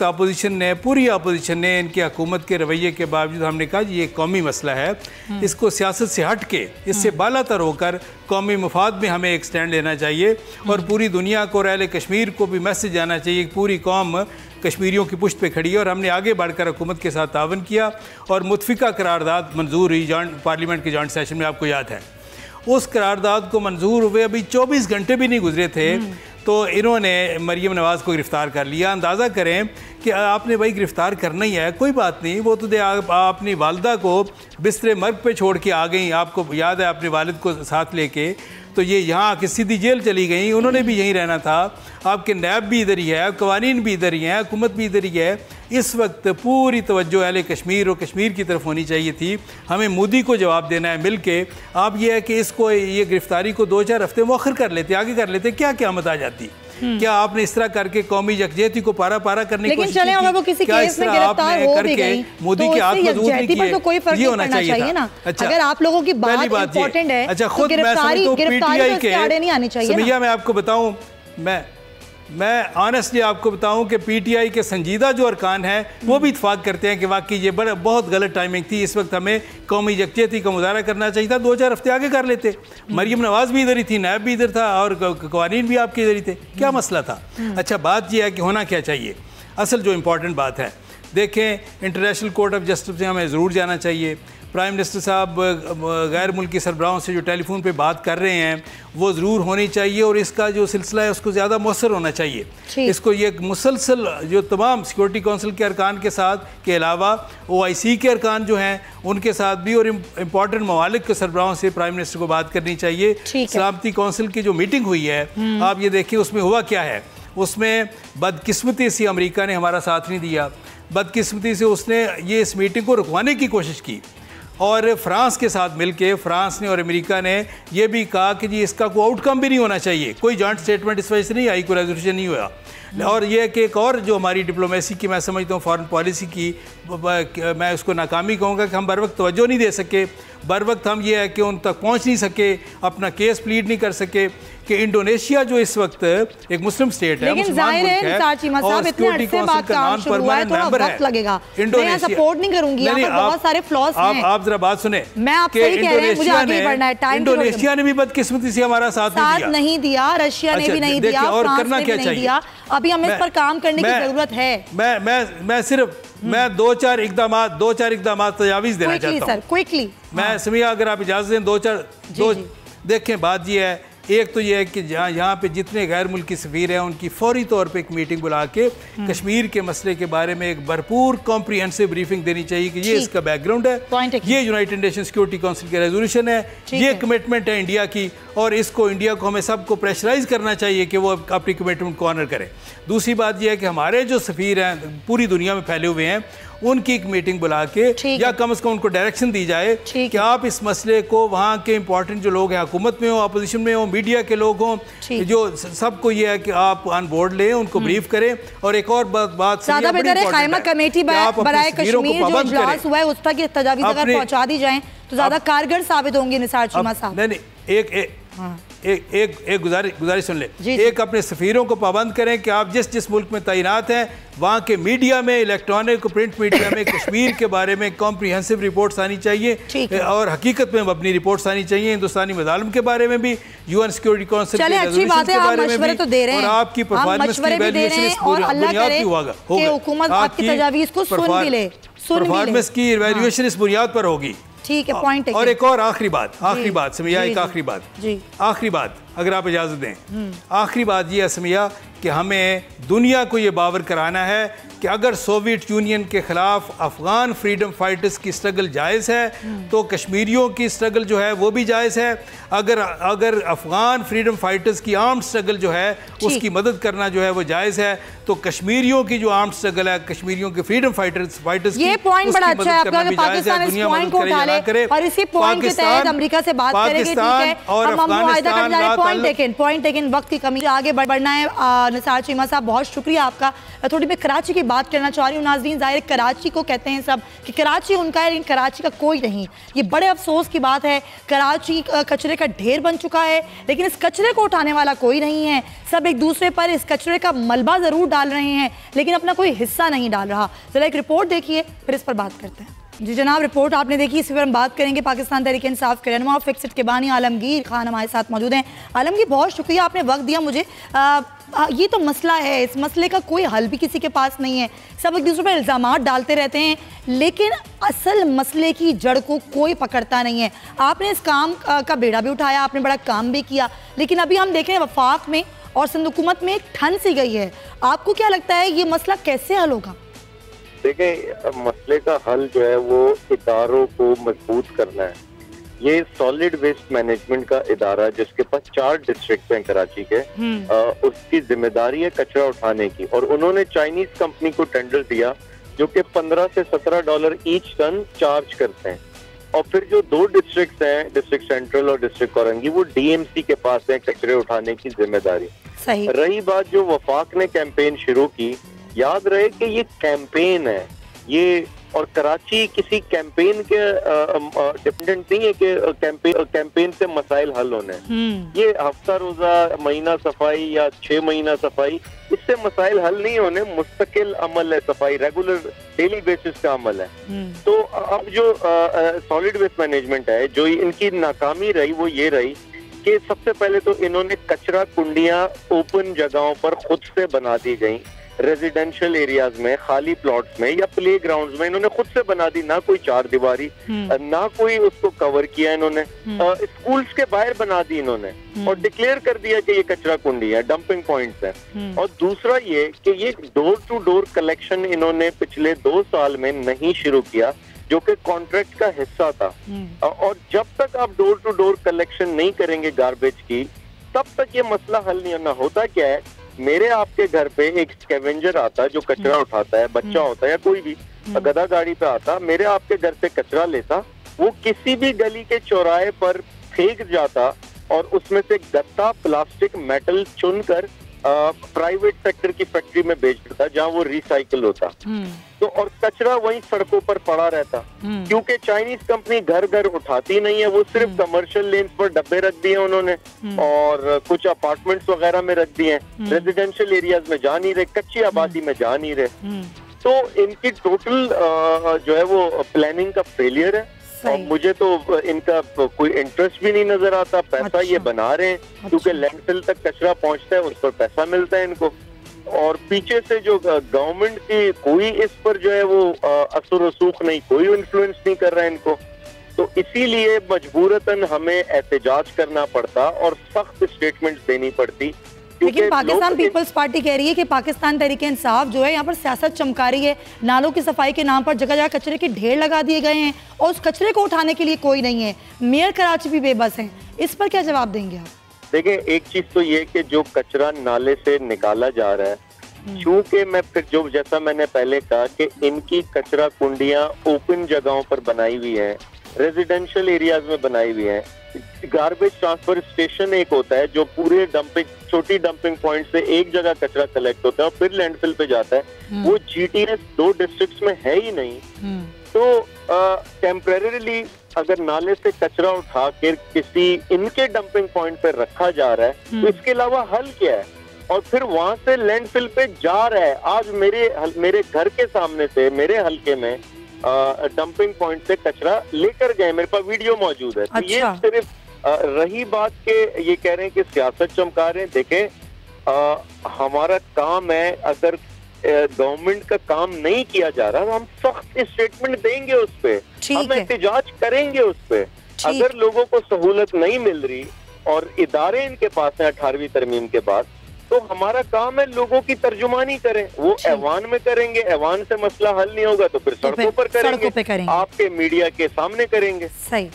पूरी अपोजिशन ने इनकी हुकूमत के रवैये के बावजूद हमने कहा ये कौमी मसला है, इसको सियासत से हट के इससे बालातर होकर कौमी मफाद में हमें एक स्टैंड लेना चाहिए और पूरी दुनिया को, अहले कश्मीर को भी मैसेज जाना चाहिए कि पूरी कौम कश्मीरियों की पुष्ट पे खड़ी है। और हमने आगे बढ़कर हुकूमत के साथ तावन किया और मुतफिका करारदाद मंजूर हुई पार्लियामेंट के जॉइंट सेशन में, आपको याद है। उस करारदाद को मंजूर हुए अभी 24 घंटे भी नहीं गुजरे थे तो इन्होंने मरीम नवाज़ को गिरफ़्तार कर लिया। अंदाज़ा करें कि आपने भाई गिरफ़्तार करना ही है, कोई बात नहीं, वो तो अपनी वालदा को बिस्तरे मर्ग पे छोड़ के आ गई, आपको याद है, अपने वालिद को साथ लेके, तो ये यहाँ आके सीधी जेल चली गई, उन्होंने भी यहीं रहना था। आपके नैब भी इधर ही है, कवानीन भी इधर ही हैं, हुकूमत भी इधर ही है। इस वक्त पूरी तवज्जो अहले कश्मीर और कश्मीर की तरफ होनी चाहिए थी। हमें मोदी को जवाब देना है मिल के। आप ये है कि इसको, ये गिरफ्तारी को 2-4 हफ्ते मौखर कर लेते, आगे कर लेते, क्या क़यामत आ जाती। क्या आपने इस तरह करके कौमी यकजहती को पारा पारा करने की कोशिश की? अगर वो किसी केस में गिरफ्तार हो भी गई मोदी के हाथ मजबूत नहीं किए, तो कोई फर्क नहीं पड़ना चाहिए ना। अच्छा, अगर आप लोगों की बात इंपॉर्टेंट है, अच्छा, खुद मैं समझता हूं पीटीआई के आड़े नहीं आनी चाहिए। समझिए, मैं आपको बताऊं, मैं ऑनेस्टली आपको बताऊं कि पीटीआई के संजीदा जो अरकान हैं वो भी इत्फाक करते हैं कि वाकई ये बहुत गलत टाइमिंग थी। इस वक्त हमें कौमी यकजहती का मुजाहरा करना चाहिए था, 2-4 हफ्ते आगे कर लेते। मरीम नवाज़ भी इधर ही थी, नैब भी इधर था और कवानीन भी आपके इधर ही थे, क्या मसला था? अच्छा, बात यह है कि होना क्या चाहिए। असल जो इम्पोर्टेंट बात है, देखें, इंटरनेशनल कोर्ट ऑफ जस्टिस में हमें ज़रूर जाना चाहिए। प्राइम मिनिस्टर साहब गैर मुल्की सरबराहों से जो टेलीफोन पे बात कर रहे हैं वो ज़रूर होनी चाहिए और इसका जो सिलसिला है उसको ज़्यादा मौसर होना चाहिए। इसको ये मुसलसल जो तमाम सिक्योरिटी काउंसिल के अरकान के साथ के अलावा OIC के अरकान जो हैं उनके साथ भी और इम्पॉर्टेंट ममालिक के सरबराहों से प्राइम मिनिस्टर को बात करनी चाहिए। सलामती काउंसिल की जो मीटिंग हुई है, आप ये देखिए उसमें हुआ क्या है। उसमें बदकिस्मती से अमेरिका ने हमारा साथ नहीं दिया, बदकिस्मती से उसने ये इस मीटिंग को रुकवाने की कोशिश की और फ्रांस के साथ मिलके फ्रांस ने और अमेरिका ने यह भी कहा कि जी इसका कोई आउटकम भी नहीं होना चाहिए, कोई जॉइंट स्टेटमेंट इस वजह से नहीं आई, कोई रेजोल्यूशन नहीं हुआ। और यह कि एक और जो हमारी डिप्लोमेसी की, मैं समझता हूँ फॉरेन पॉलिसी की, मैं उसको नाकामी कहूँगा कि हम बर वक्त तवज्जो नहीं दे सके, बर वक्त हम ये है कि उन तक पहुँच नहीं सके, अपना केस प्लीड नहीं कर सके कि इंडोनेशिया जो इस वक्त एक मुस्लिम स्टेट है, मुसलमान मुल्क है और सिक्योरिटी काउंसिल का नॉन परमानेंट मेंबर है, इंडोनेशिया सपोर्ट नहीं करूंगी, बहुत सारे फ्लॉज हैं। आप जरा बात सुने, मैं आपसे ही कह रही हूं, मुझे आगे बढ़ना है, टाइम इंडोनेशिया ने भी बदकिस्मती से हमारा साथ नहीं दिया, रशिया ने भी नहीं दिया, और करना क्या चाहिए? अभी हमें इस पर काम करने की जरूरत है। मैं सिर्फ 2-4 इकदाम तजावीज़ देना चाहता हूँ क्विकली। मैं समिया अगर आप इजाज़त दें 2-4 देखें, बात ये है, एक तो ये है कि यहाँ पे जितने गैर मुल्की सफ़ीर हैं उनकी फौरी तौर पे एक मीटिंग बुला के कश्मीर के मसले के बारे में एक भरपूर कॉम्प्रिहेंसिव ब्रीफिंग देनी चाहिए कि ये इसका बैकग्राउंड है, ये यूनाइटेड नेशन सिक्योरिटी काउंसिल की रेजोल्यूशन है, ये कमिटमेंट है इंडिया की और इसको इंडिया को हमें सबको प्रेशराइज करना चाहिए कि वो अपनी कमिटमेंट को ऑनर करे। दूसरी बात यह है कि हमारे जो सफ़ीर हैं पूरी दुनिया में फैले हुए हैं उनकी एक मीटिंग बुला के या कम से कम उनको डायरेक्शन दी जाए कि आप इस मसले को, वहाँ के इंपॉर्टेंट जो लोग हैं, हुकूमत में हो, अपोजिशन में हो, मीडिया के लोग हों, जो सबको ये है कि आप ऑन बोर्ड लें, उनको ब्रीफ करें। और एक और बात ज़्यादा बेहतर है कायमा कमेटी बराए कश्मीर जो इजलास हुआ है उस तक तजावीज़ अगर पहुँचा दी जाएं तो ज़्यादा कारगर साबित होंगे। निसार चीमा साहब, नहीं, एक गुजारिश सुन ले, एक अपने सफ़ीरों को पाबंद करें कि आप जिस जिस मुल्क में तैनात हैं वहाँ के मीडिया में, इलेक्ट्रॉनिक प्रिंट मीडिया में कश्मीर के बारे में कॉम्प्रिहेंसिव रिपोर्ट्स आनी चाहिए और हकीकत में अपनी रिपोर्ट्स आनी चाहिए, हिंदुस्तानी मज़ालिम के बारे में भी, UN सिक्योरिटी काउंसिल के रेजोल्यूशन के बारे में भी, और आपकी परफॉर्मेंस की वैल्यूएशन इस बुनियाद की होगा, परफॉर्मेंस की वैल्यूएशन इस बुनियाद पर होगी। ठीक है, पॉइंट। और एक और आखिरी बात समिया, एक आखिरी बात अगर आप इजाजत दें, आखिरी बात ये है समिया कि हमें दुनिया को ये बावर कराना है कि अगर सोवियत यूनियन के खिलाफ अफगान फ्रीडम फाइटर्स की स्ट्रगल जायज़ है तो कश्मीरियों की स्ट्रगल जो है वो भी जायज़ है। अगर अफगान फ्रीडम फाइटर्स की आर्म्ड स्ट्रगल जो है उसकी मदद करना जो है वो जायज़ है, तो कश्मीरियों की जो आर्म्ड स्ट्रगल है, कश्मीरियों के फ्रीडम फाइटर्स ये पॉइंट बड़ा अच्छा है आपका, पाकिस्तान इस पॉइंट को उठा ले और इसी पॉइंट के तहत अमेरिका से बात करेंगे। ठीक है, हम मुआहिदा करने जा रहे हैं। पॉइंट टेकन, वक्त की कमी, आगे बढ़ना है। निसार चीमा साहब बहुत शुक्रिया आपका। थोड़ी मैं कराची की बात करना चाह रही हूँ। नाज़रीन, ज़ाहिर कराची को कहते हैं सब कि कराची उनका है, लेकिन कराची का कोई नहीं। ये बड़े अफसोस की बात है, कराची कचरे का ढेर बन चुका है, लेकिन इस कचरे को उठाने वाला कोई नहीं है। सब एक दूसरे पर इस कचरे का मलबा ज़रूर डाल रहे हैं, लेकिन अपना कोई हिस्सा नहीं डाल रहा। ज़रा एक रिपोर्ट देखिए, फिर इस पर बात करते हैं। जी जनाब, रिपोर्ट आपने देखी, इसी पर हम बात करेंगे। पाकिस्तान तहरीक इंसाफ के रहनुमा फिक्सिट के बानी आलमगीर खान हमारे साथ मौजूद हैं। आलमगीर, बहुत शुक्रिया, आपने वक्त दिया मुझे। ये तो मसला है, इस मसले का कोई हल भी किसी के पास नहीं है। सब एक दूसरे पर इल्ज़ामात डालते रहते हैं, लेकिन असल मसले की जड़ को कोई पकड़ता नहीं है। आपने इस काम का बेड़ा भी उठाया, आपने बड़ा काम भी किया, लेकिन अभी हम देख रहे हैं वफाक में और सिंध हुकूमत में एक ठन सी गई है। आपको क्या लगता है ये मसला कैसे हल होगा? देखिए, मसले का हल जो है वो इदारों को मजबूत करना है। ये सॉलिड वेस्ट मैनेजमेंट का इदारा जिसके पास 4 डिस्ट्रिक्ट हैं कराची के, उसकी जिम्मेदारी है कचरा उठाने की, और उन्होंने चाइनीज कंपनी को टेंडर दिया जो कि $15 से $17 ईच टन चार्ज करते हैं। और फिर जो 2 डिस्ट्रिक्ट हैं, डिस्ट्रिक्ट सेंट्रल और डिस्ट्रिक्ट औरंगी, वो DMC के पास है कचरे उठाने की जिम्मेदारी। सही। रही बात जो वफाक ने कैंपेन शुरू की, याद रहे कि ये कैंपेन है ये, और कराची किसी कैंपेन के डिपेंडेंट नहीं है कि कैंपेन से मसाइल हल होने हैं। ये हफ्ता रोजा, महीना सफाई या 6 महीना सफाई, इससे मसाइल हल नहीं होने। मुस्तकिल अमल है सफाई, रेगुलर डेली बेसिस का अमल है। तो अब जो सॉलिड वेस्ट मैनेजमेंट है, जो इनकी नाकामी रही वो ये रही कि सबसे पहले तो इन्होंने कचरा कुंडियां ओपन जगहों पर खुद से बना दी गई। रेजिडेंशियल एरियाज में, खाली प्लॉट्स में या प्ले ग्राउंड्स में इन्होंने खुद से बना दी, ना कोई 4 दीवारी, ना कोई उसको कवर किया इन्होंने। स्कूल्स के बाहर बना दी इन्होंने और डिक्लेयर कर दिया कि ये कचरा कुंडी है, डंपिंग पॉइंट्स है। और दूसरा ये कि ये डोर टू डोर कलेक्शन इन्होंने पिछले 2 साल में नहीं शुरू किया, जो कि कॉन्ट्रैक्ट का हिस्सा था। और जब तक आप डोर टू डोर कलेक्शन नहीं करेंगे गार्बेज की, तब तक ये मसला हल नहीं होना। होता क्या है, मेरे आपके घर पे एक स्कैवेंजर आता है जो कचरा उठाता है, बच्चा होता है या कोई भी गधा गाड़ी पे आता, मेरे आपके घर से कचरा लेता, वो किसी भी गली के चौराहे पर फेंक जाता और उसमें से गत्ता, प्लास्टिक, मेटल चुनकर प्राइवेट सेक्टर की फैक्ट्री में बेच देता जहाँ वो रिसाइकिल होता। तो और कचरा वहीं सड़कों पर पड़ा रहता, क्योंकि चाइनीज कंपनी घर घर उठाती नहीं है, वो सिर्फ कमर्शियल लेन्स पर डब्बे रख दिए उन्होंने और कुछ अपार्टमेंट्स वगैरह में रख दिए, रेजिडेंशियल एरियाज में जा नहीं रहे, कच्ची आबादी में जा नहीं रहे। तो इनकी टोटल जो है वो प्लानिंग का फेलियर है। और मुझे तो इनका कोई इंटरेस्ट भी नहीं नजर आता। पैसा ये बना रहे हैं क्योंकि लैंडफिल तक कचरा पहुंचता है, उस पर पैसा मिलता है इनको, और पीछे से जो गवर्नमेंट की कोई इस पर जो है वो असर रसूख नहीं, कोई इन्फ्लुएंस नहीं कर रहा है इनको। तो इसीलिए मजबूरतन हमें एहतजाज करना पड़ता और सख्त स्टेटमेंट देनी पड़ती। लेकिन पाकिस्तान पीपल्स पार्टी कह रही है कि पाकिस्तान तहरीक इंसाफ जो है यहाँ पर सियासत चमका रही है, नालों की सफाई के नाम पर जगह जगह कचरे के ढेर लगा दिए गए हैं और उस कचरे को उठाने के लिए कोई नहीं है। मेयर कराची भी बेबस हैं, इस पर क्या जवाब देंगे आप? देखिए, एक चीज तो ये कि जो कचरा नाले से निकाला जा रहा है, चूंकि मैं फिर जो जैसा मैंने पहले कहा कि इनकी कचरा कुंडियां ओपन जगहों पर बनाई हुई हैं, रेजिडेंशियल एरियाज में बनाई हुई हैं, गार्बेज ट्रांसफर स्टेशन एक होता है जो पूरे छोटी डंपिंग पॉइंट से एक जगह कचरा कलेक्ट होता है और फिर लैंडफिल पे जाता है। वो जीटीएस 2 डिस्ट्रिक्ट्स में है ही नहीं। तो टेम्परेरीली अगर नाले से कचरा उठा कर किसी इनके डंपिंग पॉइंट पे रखा जा रहा है तो इसके अलावा हल क्या है? और फिर वहां से लैंडफिल पे जा रहा है। आज मेरे घर के सामने से मेरे हलके में डंपिंग पॉइंट से कचरा लेकर गए, मेरे पास वीडियो मौजूद है। तो ये सिर्फ रही बात के ये कह रहे हैं कि सियासत चमका रहे हैं। देखें हमारा काम है, अगर गवर्नमेंट का काम नहीं किया जा रहा तो हम सख्त स्टेटमेंट देंगे उस पे, हम एहतजाज करेंगे उस पे। अगर लोगों को सहूलत नहीं मिल रही और इदारे इनके पास है 18वीं तरमीम के बाद, तो हमारा काम है लोगों की तर्जुमानी करें। वो ऐवान में करेंगे, ऐवान से मसला हल नहीं होगा तो फिर सड़कों पर करेंगे, आपके मीडिया के सामने करेंगे। सही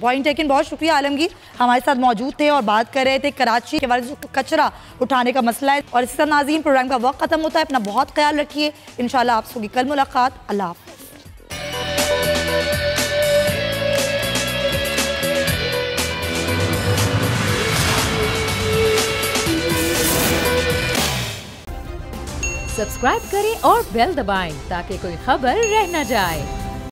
पॉइंट टेकन। बहुत शुक्रिया आलमगीर, हमारे साथ मौजूद थे और बात कर रहे थे कराची के बारे में कचरा उठाने का मसला है। और इसी तरह नाज़रीन प्रोग्राम का वक्त खत्म होता है, अपना बहुत ख्याल रखिए। इंशाल्लाह आपसे होगी कल मुलाकात। अल्लाह हाफ़िज़। सब्सक्राइब करें और बेल दबाएं ताकि कोई खबर रह न जाए।